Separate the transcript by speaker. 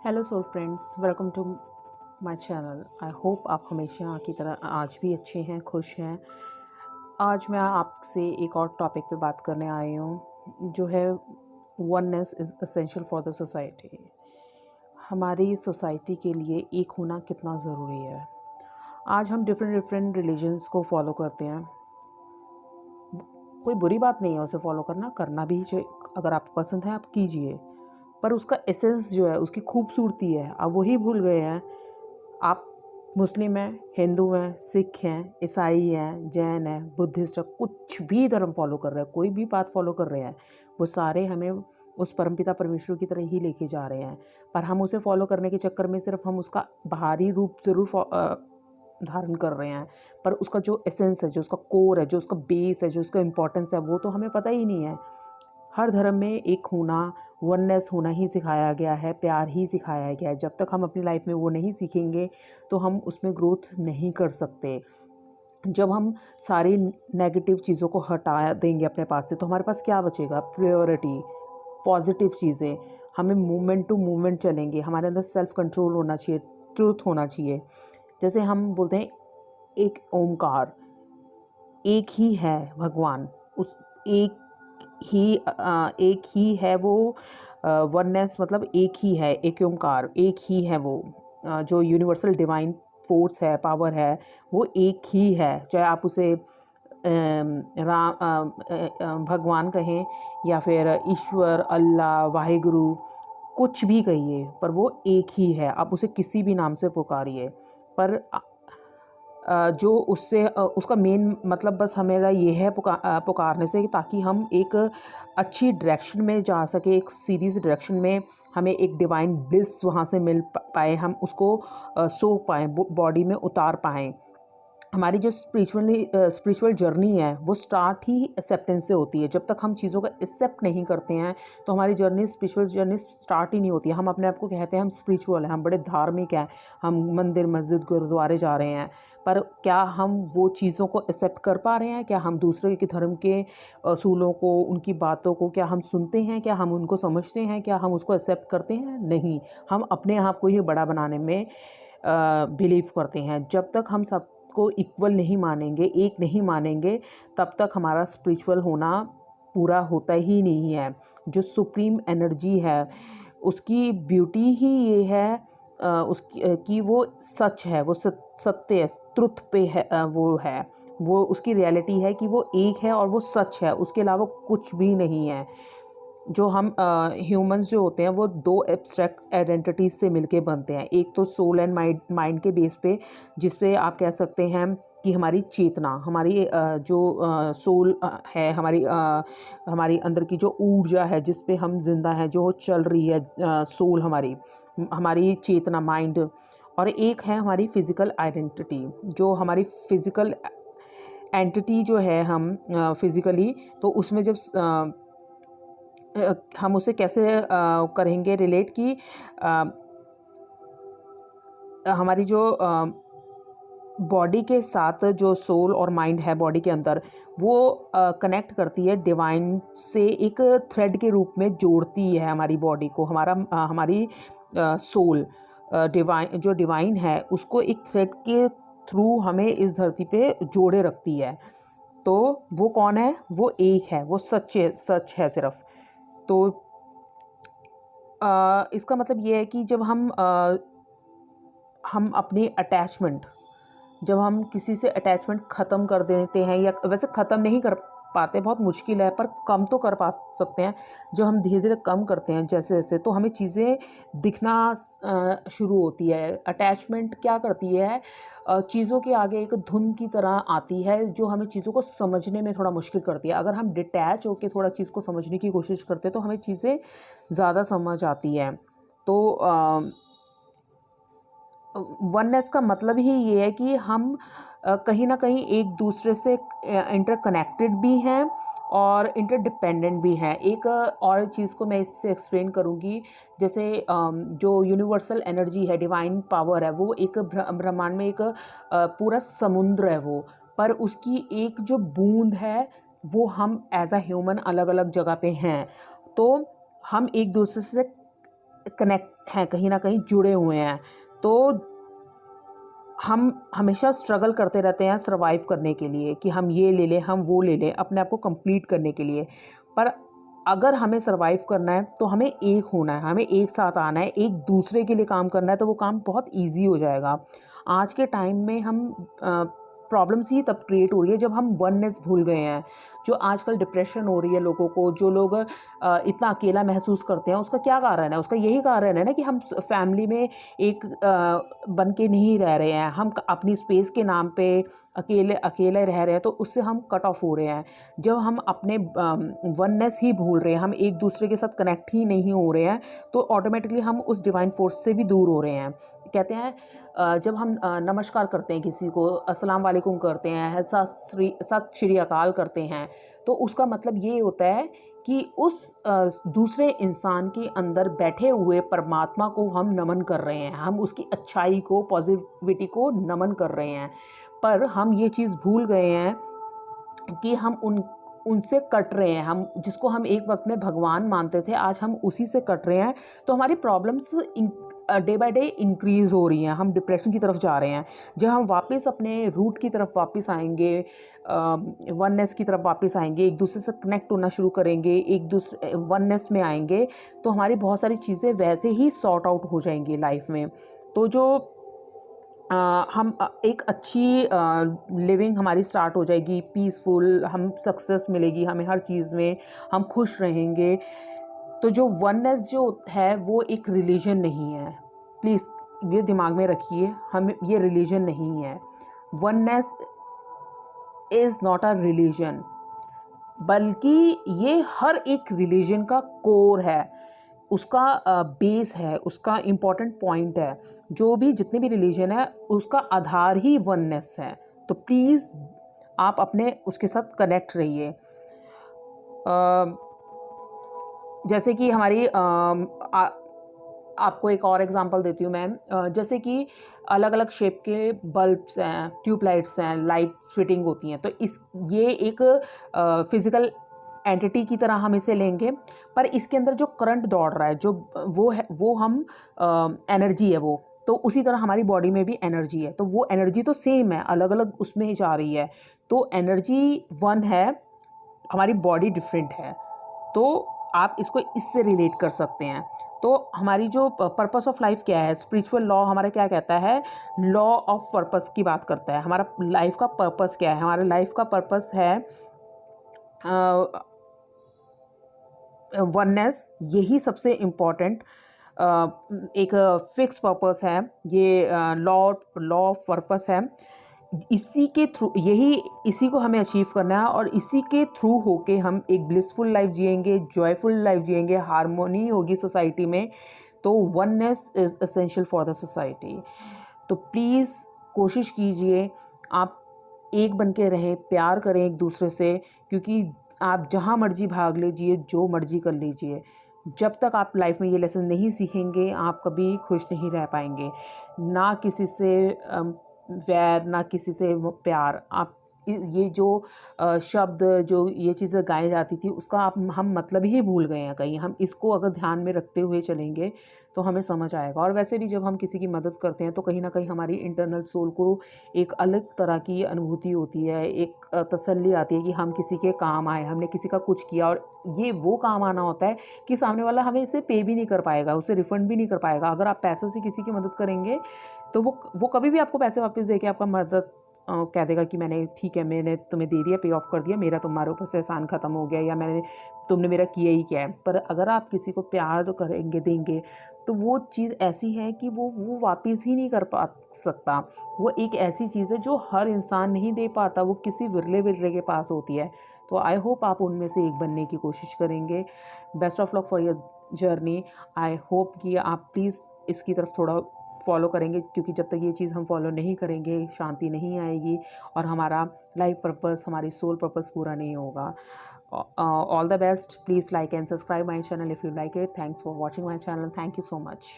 Speaker 1: Hello soul friends, welcome to my channel. I hope आप हमेशा की तरह आज भी अच्छे हैं, खुश हैं। आज मैं आपसे एक और टॉपिक पे बात करने आई हूँ, जो है oneness is essential for the society. हमारी सोसाइटी के लिए एक होना कितना ज़रूरी है। आज हम डिफरेंट डिफरेंट रिलीजन्स को फॉलो करते हैं। कोई बुरी बात नहीं है उसे फॉलो करना, करना भी चाहिए। अगर आपको पसंद है आप कीजिए, पर उसका एसेंस जो है, उसकी खूबसूरती है, आप वही भूल गए हैं। आप मुस्लिम हैं, हिंदू हैं, सिख हैं, ईसाई हैं, जैन हैं, बुद्धिस्ट हैं, कुछ भी धर्म फॉलो कर रहे हैं, कोई भी बात फॉलो कर रहे हैं, वो सारे हमें उस परमपिता परमेश्वर की तरह ही लेके जा रहे हैं। पर हम उसे फॉलो करने के चक्कर में सिर्फ हम उसका बाहरी रूप ज़रूर धारण कर रहे हैं, पर उसका जो एसेंस है, जो उसका कोर है, जो उसका बेस है, जो उसका इम्पोर्टेंस है, वो तो हमें पता ही नहीं है। हर धर्म में एक होना, वननेस होना ही सिखाया गया है, प्यार ही सिखाया गया है। जब तक हम अपनी लाइफ में वो नहीं सीखेंगे तो हम उसमें ग्रोथ नहीं कर सकते। जब हम सारी नेगेटिव चीज़ों को हटा देंगे अपने पास से, तो हमारे पास क्या बचेगा? प्योरिटी, पॉजिटिव चीज़ें। हमें मूवमेंट टू मूवमेंट चलेंगे, हमारे अंदर सेल्फ कंट्रोल होना चाहिए, ट्रूथ होना चाहिए। जैसे हम बोलते हैं एक ओमकार, एक ही है भगवान, उस एक ही है वो। वननेस मतलब एक ही है, एक ओंकार, एक ही है वो। जो यूनिवर्सल डिवाइन फोर्स है, पावर है, वो एक ही है। चाहे आप उसे भगवान कहें या फिर ईश्वर, अल्लाह, वाहिगुरु, कुछ भी कहिए, पर वो एक ही है। आप उसे किसी भी नाम से पुकारिए, पर जो उससे उसका मेन मतलब बस हमें ये है पुकारने से, ताकि हम एक अच्छी डायरेक्शन में जा सके, एक सीरीज़ डायरेक्शन में हमें एक डिवाइन ब्लिस वहाँ से मिल पाए, हम उसको सोख पाएँ, बॉडी में उतार पाएँ। हमारी जो स्पिरिचुअल जर्नी है, वो स्टार्ट ही एक्सेप्टेंस से होती है। जब तक हम चीज़ों को एक्सेप्ट नहीं करते हैं, तो हमारी स्पिरिचुअल जर्नी स्टार्ट ही नहीं होती है। हम अपने आप को कहते हैं हम स्पिरिचुअल हैं, हम बड़े धार्मिक हैं, हम मंदिर, मस्जिद, गुरुद्वारे जा रहे हैं, पर क्या हम वो चीज़ों को एक्सेप्ट कर पा रहे हैं? क्या हम दूसरे के धर्म के असूलों को, उनकी बातों को क्या हम सुनते हैं? क्या हम उनको समझते हैं? क्या हम उसको एक्सेप्ट करते हैं? नहीं। हम अपने आप को ही बड़ा बनाने में बिलीव करते हैं। जब तक हम सबको इक्वल नहीं मानेंगे, एक नहीं मानेंगे, तब तक हमारा स्पिरिचुअल होना पूरा होता ही नहीं है। जो सुप्रीम एनर्जी है, उसकी ब्यूटी ही ये है, उसकी कि वो सच है, वो सत्य है, ट्रुथ पे है, वो उसकी रियलिटी है कि वो एक है और वो सच है, उसके अलावा कुछ भी नहीं है। जो हम ह्यूमंस जो होते हैं, वो दो एब्स्ट्रैक्ट आइडेंटिटीज़ से मिलके बनते हैं। एक तो सोल एंड माइंड के बेस पे, जिस पे आप कह सकते हैं कि हमारी चेतना, हमारी जो सोल है, हमारी अंदर की जो ऊर्जा है, जिस पे हम जिंदा हैं, जो चल रही है, सोल हमारी चेतना, माइंड। और एक है हमारी फिज़िकल आइडेंटिटी, जो हमारी फिज़िकल एंटिटी जो है, हम फिज़िकली, तो उसमें जब हम उसे कैसे करेंगे रिलेट कि हमारी जो बॉडी के साथ जो सोल और माइंड है बॉडी के अंदर, वो कनेक्ट करती है डिवाइन से, एक थ्रेड के रूप में जोड़ती है हमारी बॉडी को। हमारी सोल जो डिवाइन है, उसको एक थ्रेड के थ्रू हमें इस धरती पे जोड़े रखती है। तो वो कौन है? वो एक है, वो सच है सिर्फ। तो इसका मतलब ये है कि जब हम अपनी अटैचमेंट, जब हम किसी से अटैचमेंट ख़त्म कर देते हैं, या वैसे ख़त्म नहीं कर पाते, बहुत मुश्किल है, पर कम तो कर पा सकते हैं। जब हम धीरे धीरे कम करते हैं जैसे जैसे, तो हमें चीज़ें दिखना शुरू होती है। अटैचमेंट क्या करती है? चीज़ों के आगे एक धुन की तरह आती है, जो हमें चीज़ों को समझने में थोड़ा मुश्किल करती है। अगर हम डिटैच होकर थोड़ा चीज़ को समझने की कोशिश करते हैं, तो हमें चीज़ें ज़्यादा समझ आती हैं। तो वननेस का मतलब ही ये है कि हम कहीं ना कहीं एक दूसरे से इंटरकनेक्टेड भी हैं और इंटरडिपेंडेंट भी हैं। एक और चीज़ को मैं इससे एक्सप्लेन करूँगी। जैसे जो यूनिवर्सल एनर्जी है, डिवाइन पावर है, वो एक ब्रह्मांड में एक पूरा समुद्र है वो, पर उसकी एक जो बूंद है, वो हम एज अ ह्यूमन अलग अलग जगह पे हैं। तो हम एक दूसरे से कनेक्ट हैं, कहीं ना कहीं जुड़े हुए हैं। तो हम हमेशा स्ट्रगल करते रहते हैं सर्वाइव करने के लिए कि हम ये ले लें, हम वो ले लें, अपने आप को कंप्लीट करने के लिए। पर अगर हमें सर्वाइव करना है तो हमें एक होना है, हमें एक साथ आना है, एक दूसरे के लिए काम करना है, तो वो काम बहुत ईजी हो जाएगा। आज के टाइम में हम प्रॉब्लम्स ही तब क्रिएट हो रही है जब हम वननेस भूल गए हैं। जो आजकल डिप्रेशन हो रही है लोगों को, जो लोग इतना अकेला महसूस करते हैं, उसका क्या कारण है? उसका यही कारण है ना कि हम फैमिली में एक बन के नहीं रह रहे हैं। हम अपनी स्पेस के नाम पे अकेले अकेले रह रहे हैं, तो उससे हम कट ऑफ हो रहे हैं। जब हम अपने वननेस ही भूल रहे हैं, हम एक दूसरे के साथ कनेक्ट ही नहीं हो रहे हैं, तो ऑटोमेटिकली हम उस डिवाइन फोर्स से भी दूर हो रहे हैं। कहते हैं जब हम नमस्कार करते हैं किसी को, अस्सलाम वालेकुम करते हैं, सत श्री अकाल करते हैं, तो उसका मतलब ये होता है कि उस दूसरे इंसान के अंदर बैठे हुए परमात्मा को हम नमन कर रहे हैं, हम उसकी अच्छाई को, पॉजिटिविटी को नमन कर रहे हैं। पर हम ये चीज़ भूल गए हैं कि हम उनसे कट रहे हैं। हम जिसको हम एक वक्त में भगवान मानते थे, आज हम उसी से कट रहे हैं। तो हमारी problems day by day increase हो रही हैं, हम डिप्रेशन की तरफ जा रहे हैं। जब हम वापस अपने रूट की तरफ वापस आएंगे, वननेस की तरफ वापस आएंगे, एक दूसरे से कनेक्ट होना शुरू करेंगे, एक दूसरे वननेस में आएंगे, तो हमारी बहुत सारी चीज़ें वैसे ही सॉर्ट आउट हो जाएंगी लाइफ में। तो जो हम एक अच्छी लिविंग हमारी स्टार्ट हो जाएगी, पीसफुल, हम सक्सेस मिलेगी हमें हर चीज़ में, हम खुश रहेंगे। तो जो वननेस जो है वो एक रिलीजन नहीं है, प्लीज़ ये दिमाग में रखिए, हम ये रिलीजन नहीं है। Oneness is not a religion, बल्कि ये हर एक रिलीजन का कोर है, उसका बेस है, उसका इम्पॉर्टेंट पॉइंट है। जो भी जितने भी रिलीजन है उसका आधार ही वननेस है। तो प्लीज़ आप अपने उसके साथ कनेक्ट रहिए। जैसे कि हमारी आपको एक और एग्जांपल देती हूँ मैं। जैसे कि अलग अलग शेप के बल्ब्स हैं, ट्यूबलाइट्स हैं, लाइट्स फिटिंग होती हैं। तो ये एक फिज़िकल एंटिटी की तरह हम इसे लेंगे, पर इसके अंदर जो करंट दौड़ रहा है, जो वो हम एनर्जी है वो। तो उसी तरह हमारी बॉडी में भी एनर्जी है, तो वो एनर्जी तो सेम है, अलग अलग उसमें ही जा रही है। तो एनर्जी वन है, हमारी बॉडी डिफरेंट है। तो आप इसको इससे रिलेट कर सकते हैं। तो हमारी जो पर्पस ऑफ लाइफ क्या है, स्पिरिचुअल लॉ हमारा क्या कहता है, लॉ ऑफ पर्पस की बात करता है। हमारा लाइफ का पर्पस क्या है? हमारा लाइफ का पर्पस है वननेस, यही सबसे इम्पॉर्टेंट एक फिक्स पर्पस है। ये लॉ ऑफ पर्पस है। इसी के थ्रू इसी को हमें अचीव करना है, और इसी के थ्रू होके हम एक ब्लिसफुल लाइफ जिएंगे, जॉयफुल लाइफ जिएंगे, हारमोनी होगी सोसाइटी में। तो oneness is essential for the society. तो प्लीज़ कोशिश कीजिए आप एक बन के रहें, प्यार करें एक दूसरे से, क्योंकि आप जहाँ मर्जी भाग लीजिए, जो मर्जी कर लीजिए, जब तक आप लाइफ में ये लेसन नहीं सीखेंगे, आप कभी खुश नहीं रह पाएंगे। ना किसी से वैर, ना किसी से प्यार। आप ये जो शब्द, जो ये चीज़ें गाई जाती थी, उसका हम मतलब ही भूल गए हैं कहीं। हम इसको अगर ध्यान में रखते हुए चलेंगे तो हमें समझ आएगा। और वैसे भी जब हम किसी की मदद करते हैं तो कहीं ना कहीं हमारी इंटरनल सोल को एक अलग तरह की अनुभूति होती है, एक तसल्ली आती है कि हम किसी के काम आए, हमने किसी का कुछ किया। और ये वो काम आना होता है कि सामने वाला हमें इसे पे भी नहीं कर पाएगा, उसे रिफ़ंड भी नहीं कर पाएगा। अगर आप पैसों से किसी की मदद करेंगे तो वो कभी भी आपको पैसे वापस दे के आपका मदद कह देगा कि मैंने ठीक है, मैंने तुम्हें दे दिया, पे ऑफ कर दिया, मेरा तुम्हारे ऊपर से एहसान ख़त्म हो गया, या तुमने मेरा किया ही क्या है। पर अगर आप किसी को प्यार तो करेंगे, देंगे, तो वो चीज़ ऐसी है कि वो वापस ही नहीं कर पा सकता। वो एक ऐसी चीज़ है जो हर इंसान नहीं दे पाता, वो किसी विरले के पास होती है। तो आई होप आप उनमें से एक बनने की कोशिश करेंगे। Best of luck for your journey. I hope कि आप प्लीज़ इसकी तरफ थोड़ा फॉलो करेंगे, क्योंकि जब तक ये चीज़ हम फॉलो नहीं करेंगे, शांति नहीं आएगी और हमारा लाइफ पर्पस, हमारी सोल पर्पस पूरा नहीं होगा। All the best. Please like and subscribe my channel if you like it. Thanks for watching my channel. Thank you so much.